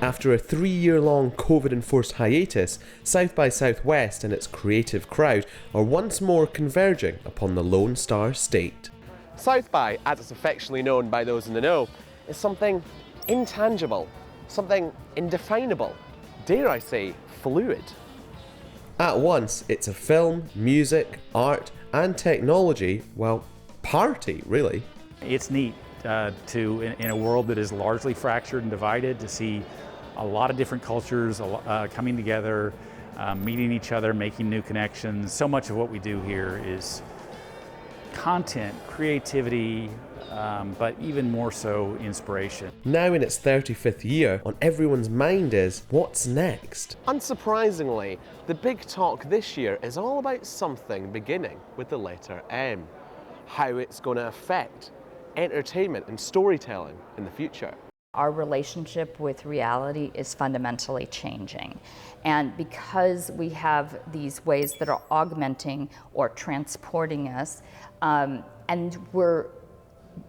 After a 3-year-long COVID-enforced hiatus, South by Southwest and its creative crowd are once more converging upon the Lone Star State. South by, as it's affectionately known by those in the know, is something intangible, something indefinable, dare I say, fluid. At once, it's a film, music, art, and technology, well, party, really. It's neat in a world that is largely fractured and divided, to see a lot of different cultures coming together, meeting each other, making new connections. So much of what we do here is content, creativity, but even more so inspiration. Now in its 35th year, on everyone's mind is, what's next? Unsurprisingly, the big talk this year is all about something beginning with the letter M. How it's going to affect entertainment and storytelling in the future. Our relationship with reality is fundamentally changing. And because we have these ways that are augmenting or transporting us, and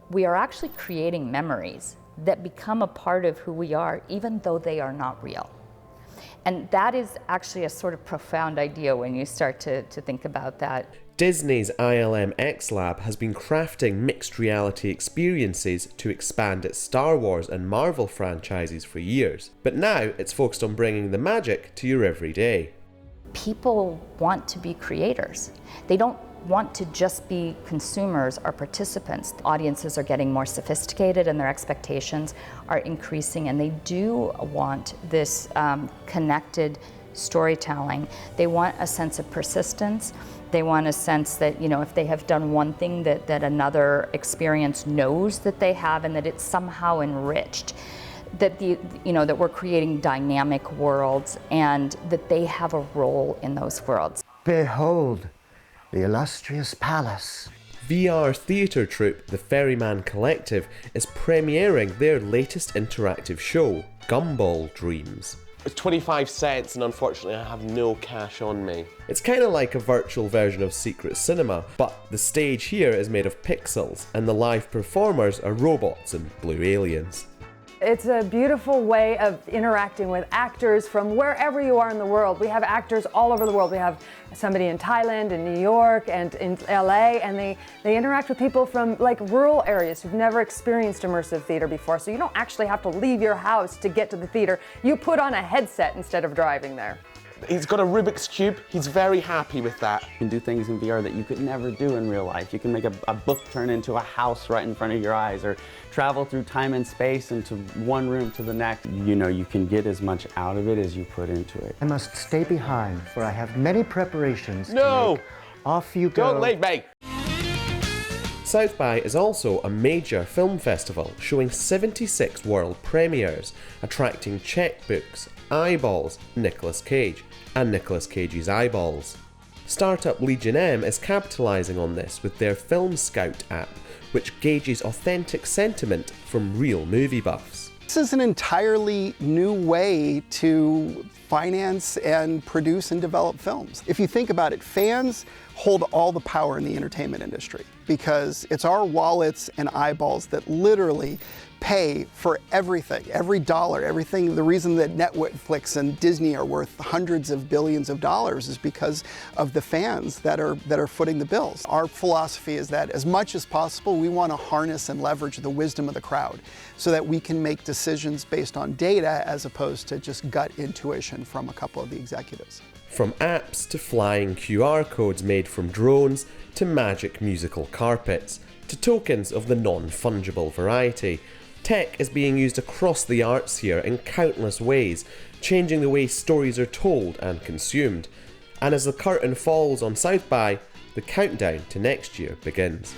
we are actually creating memories that become a part of who we are, even though they are not real. And that is actually a sort of profound idea when you start to think about that. Disney's ILM X Lab has been crafting mixed reality experiences to expand its Star Wars and Marvel franchises for years. But now it's focused on bringing the magic to your everyday. People want to be creators. They don't want to just be consumers or participants. Audiences are getting more sophisticated and their expectations are increasing, and they do want this connected storytelling. They want a sense of persistence. They want a sense that, you know, if they have done one thing that another experience knows that they have, and that it's somehow enriched. That that we're creating dynamic worlds and that they have a role in those worlds. Behold, the illustrious palace. VR theatre troupe The Ferryman Collective is premiering their latest interactive show, Gumball Dreams. It's 25 cents and unfortunately I have no cash on me. It's kind of like a virtual version of Secret Cinema, but the stage here is made of pixels and the live performers are robots and blue aliens. It's a beautiful way of interacting with actors from wherever you are in the world. We have actors all over the world. We have somebody in Thailand, in New York, and in LA, and they interact with people from like rural areas who've never experienced immersive theater before. So you don't actually have to leave your house to get to the theater. You put on a headset instead of driving there. He's got a Rubik's Cube. He's very happy with that. You can do things in VR that you could never do in real life. You can make a book turn into a house right in front of your eyes, or travel through time and space into one room to the next. You know, you can get as much out of it as you put into it. I must stay behind, for I have many preparations to No! make. Off you go. Don't leave me! South by is also a major film festival showing 76 world premieres, attracting checkbooks, eyeballs, Nicolas Cage, and Nicolas Cage's eyeballs. Startup Legion M is capitalising on this with their Film Scout app, which gauges authentic sentiment from real movie buffs. This is an entirely new way to finance and produce and develop films. If you think about it, fans hold all the power in the entertainment industry because it's our wallets and eyeballs that literally pay for everything, every dollar, everything. The reason that Netflix and Disney are worth hundreds of billions of dollars is because of the fans that are footing the bills. Our philosophy is that as much as possible, we want to harness and leverage the wisdom of the crowd so that we can make decisions based on data as opposed to just gut intuition from a couple of the executives. From apps to flying QR codes made from drones to magic musical carpets to tokens of the non-fungible variety, tech is being used across the arts here in countless ways, changing the way stories are told and consumed. And as the curtain falls on South by, the countdown to next year begins.